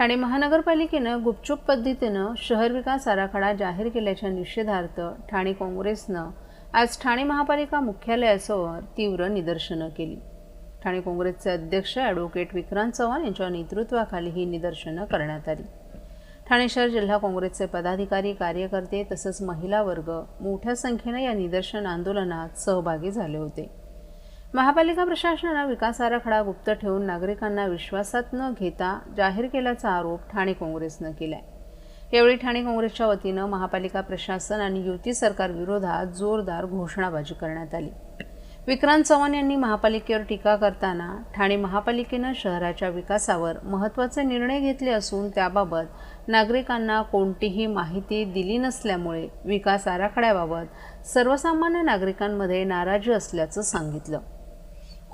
ठाणे महानगरपालिकेनं गुपचूप पद्धतीनं शहर विकास आराखडा जाहीर केल्याच्या निषेधार्थ ठाणे काँग्रेसनं आज ठाणे महापालिका मुख्यालयासमोर तीव्र निदर्शनं केली। ठाणे काँग्रेसचे अध्यक्ष ॲडव्होकेट विक्रांत चव्हाण यांच्या नेतृत्वाखाली ही निदर्शनं करण्यात आली। ठाणे शहर जिल्हा काँग्रेसचे पदाधिकारी, कार्यकर्ते तसंच महिला वर्ग मोठ्या संख्येने या निदर्शन आंदोलनात सहभागी झाले होते। महापालिका प्रशासनाने विकास आराखडा गुप्त ठेवून नागरिकांना विश्वासात न घेता जाहीर केल्याचा आरोप ठाणे काँग्रेसने केलाय। यावेळी ठाणे काँग्रेसच्या वतीने महापालिका प्रशासन आणि युती सरकार विरोधात जोरदार घोषणाबाजी करण्यात आली। विक्रांत चव्हाण यांनी महापालिकेवर टीका करताना ठाणे महापालिकेने शहराच्या विकासावर महत्त्वाचे निर्णय घेतले असून त्याबाबत नागरिकांना कोणतीही माहिती दिली नसल्यामुळे विकास आराखड्याबाबत सर्वसामान्य नागरिकांमध्ये नाराजी असल्याचं सांगितलं।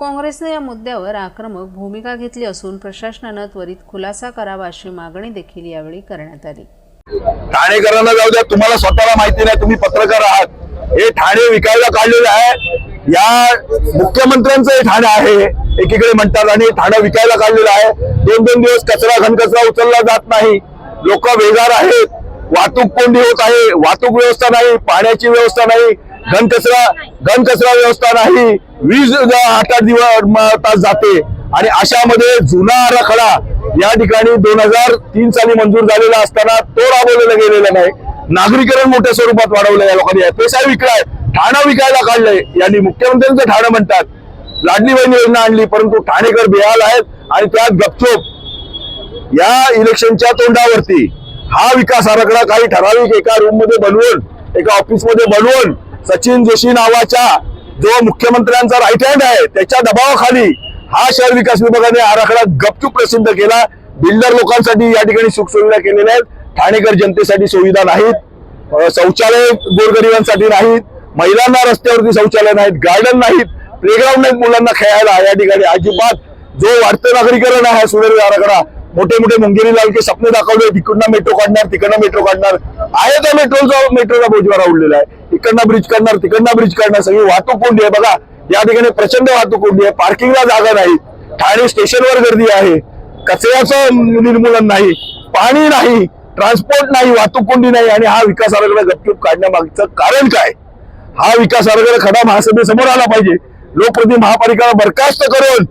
काँग्रेसने या मुद्द्यावर आक्रमक भूमिका घेतली असून प्रशासनाने त्वरित खुलासा करावा अशी मागणी देखील यावेळी करण्यात आली। ठाणेकरांना जाऊ द्या, तुम्हाला स्वतःला माहिती नाही, तुम्ही पत्रकार आहात, हे ठाणे विकायला काढलेलं आहे। या मुख्यमंत्र्यांचं हे ठाणे आहे एकीकडे म्हणतात आणि ठाणे विकायला काढलेलं आहे। दोन दिवस कचरा घनकचरा उचलला जात नाही, लोक बेजार आहेत, वाहतूक कोंडी होत आहे, वाहतूक व्यवस्था नाही, पाण्याची व्यवस्था नाही, घनकचरा व्यवस्था नाही, वीज 8-8 तास जाते आणि अशामध्ये जुना आराखडा या ठिकाणी 2003 साली मंजूर झालेला असताना तो राबवलेला गेलेला नाही। नागरीकरण मोठ्या स्वरूपात वाढवलं या लोकांनी, पैसा विकलाय, ठाणं विकायला काढलंय। यांनी मुख्यमंत्र्यांचं ठाणं म्हणतात, लाडली बहीण योजना आणली, परंतु ठाणेकर बेहाल आहेत आणि त्यात गपचूप या इलेक्शनच्या तोंडावरती हा विकास आराखडा काही ठराविक एका रूम मध्ये बनवून, एका ऑफिस मध्ये बनवून सचिन जोशी नावाच्या जो मुख्यमंत्र्यांचा राईट हँड आहे त्याच्या दबावाखाली हा शहर विकास विभागाने आराखडा गपचूप प्रसिद्ध केला। बिल्डर लोकांसाठी या ठिकाणी सुखसुविधा केलेल्या आहेत, ठाणेकर जनतेसाठी सुविधा नाहीत, शौचालय गोरगरिबांसाठी नाहीत, महिलांना रस्त्यावरती शौचालय नाहीत, गार्डन नाहीत, प्लेग्राऊंड नाहीत मुलांना खेळायला। या ठिकाणी अजिबात जो वाढतं नागरीकरण आहे सुधारित आराखडा, मोठे मुंगेरी लाल के सपने दाखवले, तिकडनं मेट्रो काढणार, तिकडनं मेट्रो काढणार आहे, तर मेट्रोचा बोजवारा उडलेला आहे, इकडनं ब्रिज करणार, तिकडनं ब्रिज करणार, सगळी वाहतूक कोंडी आहे। बघा या ठिकाणी प्रचंड वाहतूक कोंडी आहे, पार्किंगला जागा नाही, ठाणे स्टेशनवर गर्दी आहे, कचऱ्याचं निर्मूलन नाही, पाणी नाही, ट्रान्सपोर्ट नाही, वाहतूक कोंडी नाही आणि हा विकास आराखडा गपचूप काढण्यामागचं कारण काय? हा विकास आराखडा खडा महासभेसमोर आला पाहिजे। लोकप्रतिनिधी महापालिका बरखास्त करून,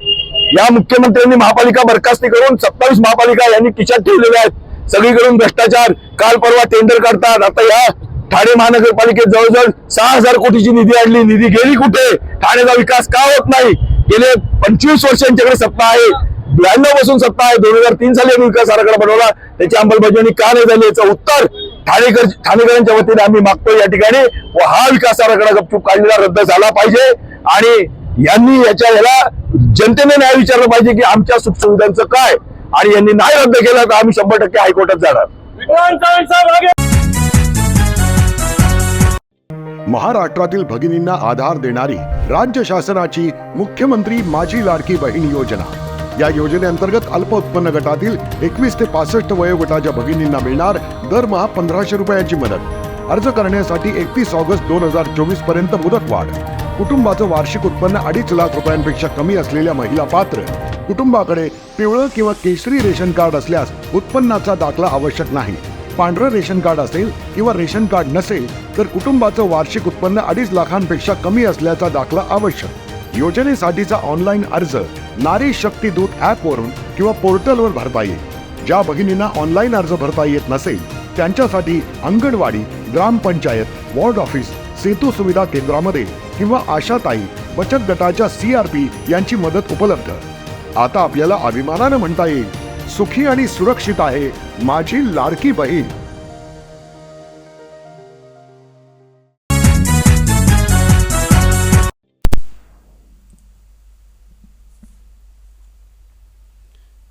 या मुख्यमंत्र्यांनी महापालिका बरखास्ती करून 27 महापालिका यांनी खिशात ठेवलेल्या आहेत। सगळीकडून भ्रष्टाचार, काल परवा टेंडर काढतात, आता या ठाणे महानगरपालिकेत जवळजवळ 6000 कोटीची निधी आणली, निधी गेली कुठे? ठाणेचा विकास का होत नाही? गेले 25 वर्षांच्याकडे सत्ता आहे, 92 पासून सत्ता आहे, 2003 साली विकास आराखडा बनवला, त्याची अंमलबजावणी का नाही झाली याचं उत्तर ठाणेकरांच्या वतीने आम्ही मागतो या ठिकाणी। व हा विकास आराखडा गपचूप काढलेला रद्द झाला पाहिजे आणि यांनी याला जनतेने न्याय विचारलं पाहिजे की आमच्या सुखसुविधांचं काय, आणि यांनी नाही रद्द केलं तर आम्ही 100% हायकोर्टात जाणार। महाराष्ट्रातील भगिनींना आधार देणारी राज्य शासनाची मुख्यमंत्री माझी लाडकी बहीण योजना। या योजनेअंतर्गत अल्प उत्पन्न गटातील 21 ते 65 वयोगटाच्या भगिनींना मिळणार दरमहा 1500 रुपयांची मदत। अर्ज करण्यासाठी 31 ऑगस्ट 2024 पर्यंत मुदतवाढ। कुटुंबाचं वार्षिक उत्पन्न 2.5 लाख रुपयांपेक्षा कमी असलेल्या महिला पात्र। कुटुंबाकडे पिवळं किंवा केशरी रेशन कार्ड असल्यास उत्पन्नाचा दाखला आवश्यक नाही। पांढरं रेशन कार्ड असेल किंवा रेशन कार्ड नसेल तर कुटुंबाचं वार्षिक उत्पन्न 2.5 लाखांपेक्षा कमी असल्याचा दाखला आवश्यक। योजनेसाठीचा ऑनलाईन अर्ज नारी शक्ती दूत ॲपवरून किंवा पोर्टलवर भरता येईल। ज्या भगिनींना ऑनलाईन अर्ज भरता येत नसेल त्यांच्यासाठी अंगणवाडी, ग्रामपंचायत, वॉर्ड ऑफिस, सेतू सुविधा केंद्रामध्ये किंवा आशाताई बचत गटाच्या CRP यांची मदत उपलब्ध। आता आपल्याला अभिमानाने म्हणता येईल, सुखी आणि सुरक्षित आहे माझी लाडकी बहीण।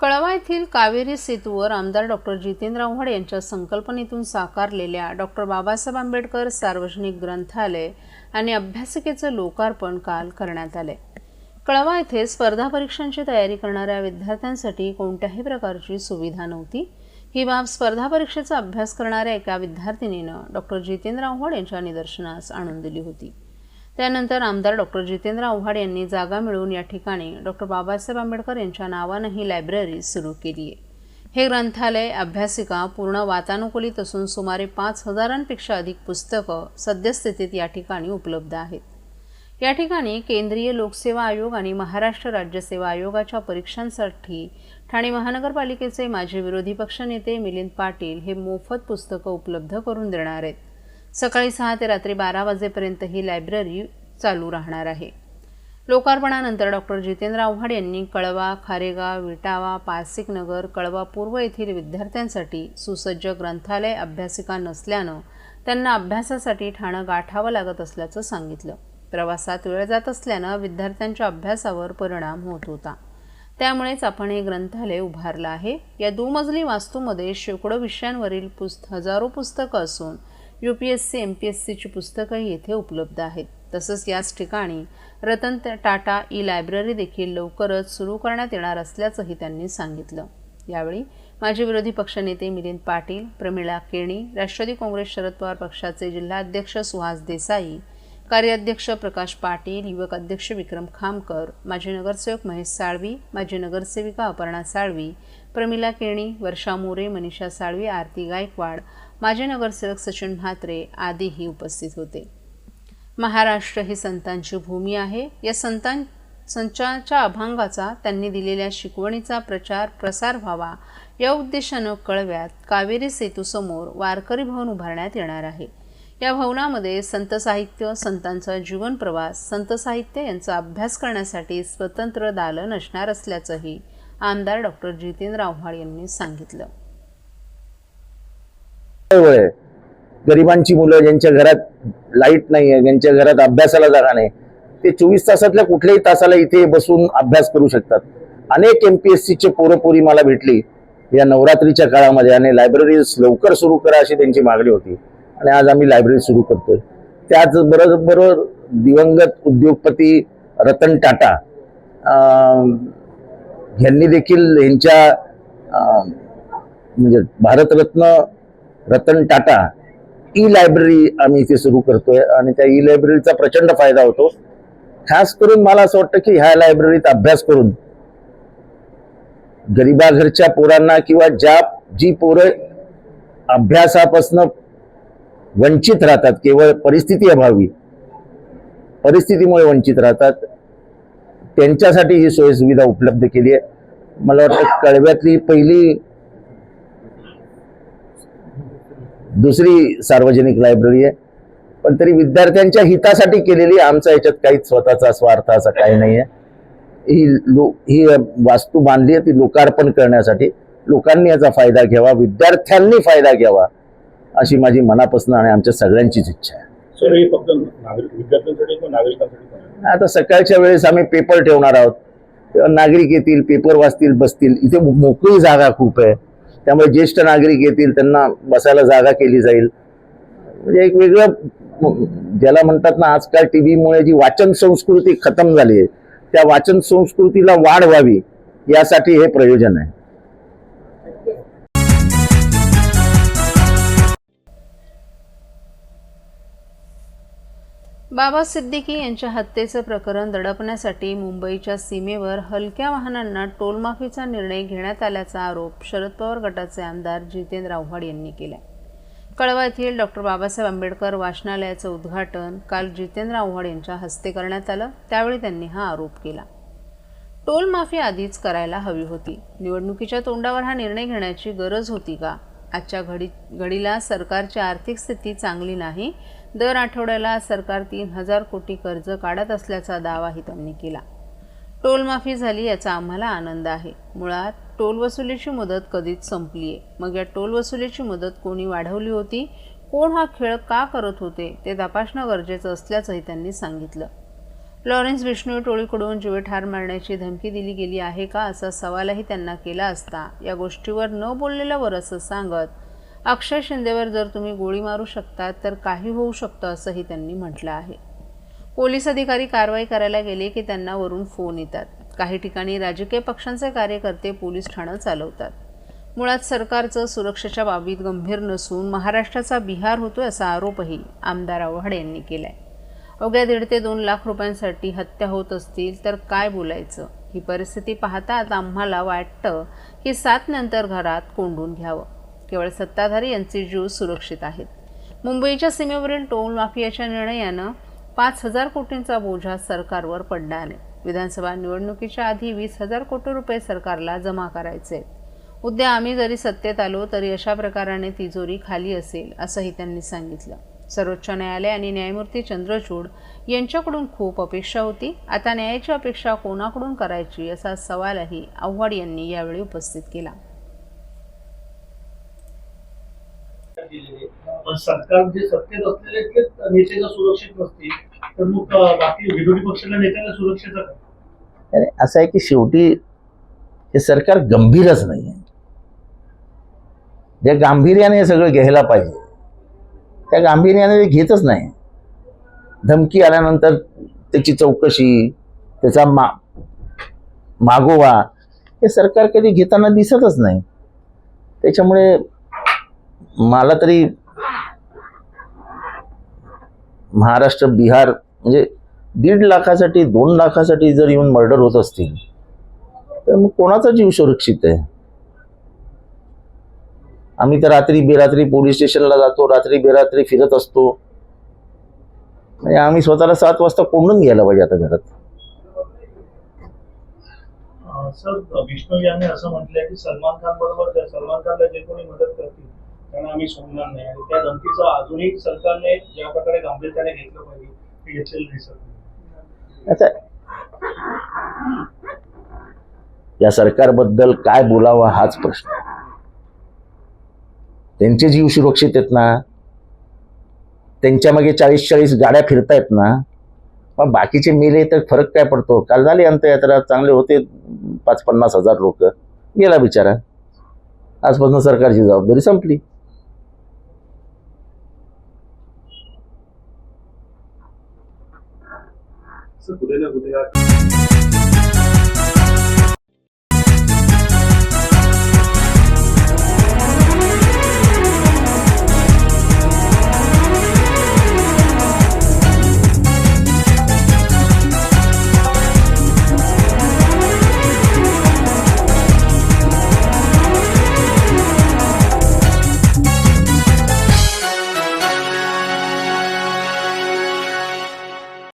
कळवा येथील कावेरी सेतूवर आमदार डॉक्टर जितेंद्र आव्हाड यांच्या संकल्पनेतून साकारलेल्या डॉक्टर बाबासाहेब आंबेडकर सार्वजनिक ग्रंथालय आणि अभ्यासिकेचे लोकार्पण काल करण्यात आले। कळवा येथे स्पर्धा परीक्षांची तयारी करणाऱ्या विद्यार्थ्यांसाठी कोणत्याही प्रकारची सुविधा नव्हती। ही बाब स्पर्धा परीक्षेचा अभ्यास करणाऱ्या एका विद्यार्थिनीने डॉक्टर जितेंद्र आव्हाड यांच्या निदर्शनास आणून दिली होती। त्यानंतर आमदार डॉक्टर जितेंद्र आव्हाड यांनी जागा मिळवून या ठिकाणी डॉक्टर बाबासाहेब आंबेडकर यांच्या नावाने ही लायब्ररी सुरू केली आहे। हे ग्रंथालय अभ्यासिका पूर्ण वातानुकूलित असून सुमारे 5,000पेक्षा अधिक पुस्तकं सद्यस्थितीत या ठिकाणी उपलब्ध आहेत. या ठिकाणी केंद्रीय लोकसेवा आयोग आणि महाराष्ट्र राज्य सेवा आयोगाच्या परीक्षांसाठी ठाणे महानगरपालिकेचे माजी विरोधी पक्षनेते मिलिंद पाटील हे मोफत पुस्तकं उपलब्ध करून देणार आहेत. सकाळी 6 ते रात्री 12 वाजेपर्यंत ही लायब्ररी चालू राहणार आहे. लोकार्पणानंतर डॉक्टर जितेंद्र आव्हाड यांनी कळवा, खारेगाव, विटावा, पारसिक नगर, कळवा पूर्व येथील विद्यार्थ्यांसाठी सुसज्ज ग्रंथालय अभ्यासिका नसल्यानं त्यांना अभ्यासासाठी ठाणं गाठावं लागत असल्याचं सांगितलं. प्रवासात वेळ जात असल्यानं विद्यार्थ्यांच्या अभ्यासावर परिणाम होत होता. त्यामुळेच आपण हे ग्रंथालय उभारलं आहे. या दुमजली वास्तूमध्ये शेकडो विषयांवरील हजारो पुस्तकं असून UPSC MPSCची पुस्तकंही येथे उपलब्ध आहेत. तसंच याच ठिकाणी रतन टाटा लायब्ररी देखील लवकरच सुरू करण्यात येणार असल्याचंही त्यांनी सांगितलं. यावेळी माजी विरोधी पक्षनेते मिलिंद पाटील, प्रमिळा केणी, राष्ट्रवादी काँग्रेस शरद पवार पक्षाचे जिल्हाध्यक्ष सुहास देसाई, कार्याध्यक्ष प्रकाश पाटील, युवक अध्यक्ष विक्रम खामकर, माजी नगरसेवक महेश साळवी, माजी नगरसेविका अपर्णा साळवी, प्रमिला केणी, वर्षा मोरे, मनीषा साळवी, आरती गायकवाड, माजी नगरसेवक सचिन म्हात्रे आदीही उपस्थित होते. महाराष्ट्र ही संतांची भूमी आहे. या संतांच्या अभंगाचा, त्यांनी दिलेल्या शिकवणीचा प्रसार व्हावा या उद्देशानं कळव्यात कावेरी सेतूसमोर वारकरी भवन उभारण्यात येणार आहे. या भवनामध्ये संत साहित्य, संतांचा जीवन प्रवास, संत साहित्य यांचा अभ्यास करण्यासाठी स्वतंत्र दालन असणार असल्याचंही आमदार डॉक्टर जितेंद्र आव्हाड यांनी सांगितलं. गरिबांची मुलं ज्यांच्या घरात लाईट नाही आहे, ज्यांच्या घरात अभ्यासाला जागा नाही, ते 24 तासातल्या कुठल्याही तासाला इथे बसून अभ्यास करू शकतात. अनेक MPSCचे पोरपोरी मला भेटली या नवरात्रीच्या काळामध्ये आणि लायब्ररीज लवकर सुरू करा अशी त्यांची मागणी होती आणि आज आम्ही लायब्ररी सुरू करतोय. त्याचबरोबर दिवंगत उद्योगपती रतन टाटा यांनी देखील यांच्या म्हणजे भारतरत्न रतन टाटा लायब्ररी आम्ही इथे सुरू करतोय आणि त्या लायब्ररीचा प्रचंड फायदा होतो. खास करून मला असं वाटतं की ह्या लायब्ररीत अभ्यास करून गरिबाघरच्या पोरांना किंवा जी पोरं अभ्यासापासून वंचित राहतात, केवळ परिस्थितीमुळे वंचित राहतात, त्यांच्यासाठी ही सोय सुविधा उपलब्ध केली आहे. मला वाटतं कळव्यातली दुसरी सार्वजनिक लायब्ररी आहे, पण तरी विद्यार्थ्यांच्या हितासाठी केलेली. आमचा याच्यात काहीच स्वतःचा स्वार्थ असा काही नाही आहे. ही वास्तू बांधली आहे ती लोकार्पण करण्यासाठी. लोकांनी याचा फायदा घ्यावा, विद्यार्थ्यांनी फायदा घ्यावा अशी माझी मनापासून आणि आमच्या सगळ्यांचीच इच्छा आहे. सर, हे फक्त विद्यार्थ्यांसाठी किंवा नागरिकांसाठी? आता सकाळच्या वेळेस आम्ही पेपर ठेवणार आहोत, नागरिक येतील, पेपर वाचतील, बसतील. इथे मोकळी जागा खूप आहे, त्यामुळे ज्येष्ठ नागरिक येतील, त्यांना बसायला जागा केली जाईल. म्हणजे एक वेगळं ज्याला म्हणतात ना, आजकाल टीव्हीमुळे जी वाचन संस्कृती खतम झाली आहे, त्या वाचन संस्कृतीला वाढ व्हावी यासाठी हे प्रयोजन आहे. बाबा सिद्दीकी यांच्या हत्येचं प्रकरण दडपण्यासाठी मुंबईच्या सीमेवर हलक्या वाहनांना टोलमाफीचा निर्णय घेण्यात आल्याचा आरोप शरद पवार गटाचे आमदार जितेंद्र आव्हाड यांनी केला. कळवा येथील डॉक्टर बाबासाहेब आंबेडकर वाचनालयाचं उद्घाटन काल जितेंद्र आव्हाड यांच्या हस्ते करण्यात आलं. त्यावेळी त्यांनी हा आरोप केला. टोलमाफी आधीच करायला हवी होती. निवडणुकीच्या तोंडावर हा निर्णय घेण्याची गरज होती का? आजच्या घडीला सरकारची आर्थिक स्थिती चांगली नाही. दर आठवड्याला सरकार 3,000 कोटी कर्ज काढत असल्याचा दावाही त्यांनी केला. टोलमाफी झाली याचा आम्हाला आनंद आहे. मुळात टोल वसुलीची मुदत कधीच संपली आहे. मग या टोल वसुलीची मुदत कोणी वाढवली होती, कोण हा खेळ का करत होते ते तपासणं गरजेचं असल्याचंही त्यांनी सांगितलं. लॉरेन्स बिश्नोई टोळीकडून जीवेठार मारण्याची धमकी दिली गेली आहे का असा सवालही त्यांना केला असता या गोष्टीवर न बोललेलं बरं असं सांगत, अक्षय शिंदेवर जर तुम्ही गोळी मारू शकता तर काही होऊ शकतं असंही त्यांनी म्हटलं आहे. पोलीस अधिकारी कारवाई करायला गेले की त्यांना वरून फोन येतात. काही ठिकाणी राजकीय पक्षांचे कार्यकर्ते पोलीस ठाणं चालवतात. मुळात सरकारचं सुरक्षेच्या बाबतीत गंभीर नसून महाराष्ट्राचा बिहार होतोय असा आरोपही आमदार आव्हाड यांनी केलाय. अवघ्या 1.5 ते 2 लाख रुपयांसाठी हत्या होत असतील तर काय बोलायचं. ही परिस्थिती पाहताच आम्हाला वाटतं की 7 नंतर घरात कोंडून घ्यावं. केवळ सत्ताधारी यांचे जीव सुरक्षित आहेत. मुंबईच्या सीमेवरील टोल माफियाच्या निर्णयानं 5,000 कोटींचा बोजा सरकारवर पडला आहे. विधानसभा निवडणुकीच्या आधी 20,000 कोटी रुपये सरकारला जमा करायचे. उद्या आम्ही जरी सत्तेत आलो तरी अशा प्रकाराने तिजोरी खाली असेल असंही त्यांनी सांगितलं. सर्वोच्च न्यायालय आणि न्यायमूर्ती चंद्रचूड यांच्याकडून खूप अपेक्षा होती. आता न्यायाची अपेक्षा कोणाकडून करायची असा सवालही आव्हाड यांनी यावेळी उपस्थित केला. पण सरकार जे सत्तेत असलेले ते नेते जर सुरक्षित नसतील तर मग बाकी विरोधी पक्षाच्या नेत्यांना सुरक्षेचा काय? आणि असं आहे की शेवटी हे सरकार गंभीरच नाही आहे. ज्या गांभीर्याने हे सगळं घ्यायला पाहिजे त्या गांभीर्याने ते घेतच नाही. धमकी आल्यानंतर त्याची चौकशी, त्याचा मागोवा हे सरकार कधी घेताना दिसतच नाही. त्याच्यामुळे मला तरी महाराष्ट्र, बिहार म्हणजे 1.5 लाखासाठी 2 लाखासाठी जर येऊन मर्डर होत असतील तर मग कोणाचा जीव सुरक्षित आहे? आम्ही तर रात्री बेरात्री पोलीस स्टेशनला जातो, रात्री बेरात्री फिरत असतो. म्हणजे आम्ही स्वतःला 7 वाजता कोंडून घ्यायला पाहिजे आता घरात. सर, विष्णू यांनी असं म्हटलंय की सलमान खानला जे कोणी मदत करतील त्यांना आम्ही सोडणार नाही, आणि त्या धमकीचं अजूनही सरकारने ज्या प्रकारे गांभीर्याने घेतलं पाहिजे ते घेतलेलं दिसत नाही. आता या सरकारबद्दल काय बोलावं हाच प्रश्न. त्यांचे जीव सुरक्षित आहेत ना, त्यांच्या मागे 40 गाड्या फिरतायत ना, मग बाकीचे मेले तर फरक काय पडतो? काल झाली अंत्ययात्रा, चांगले होते 5-50 हजार लोक, गेला बिचारा. आजपासून सरकारची जबाबदारी संपली. कुठे ना कुठे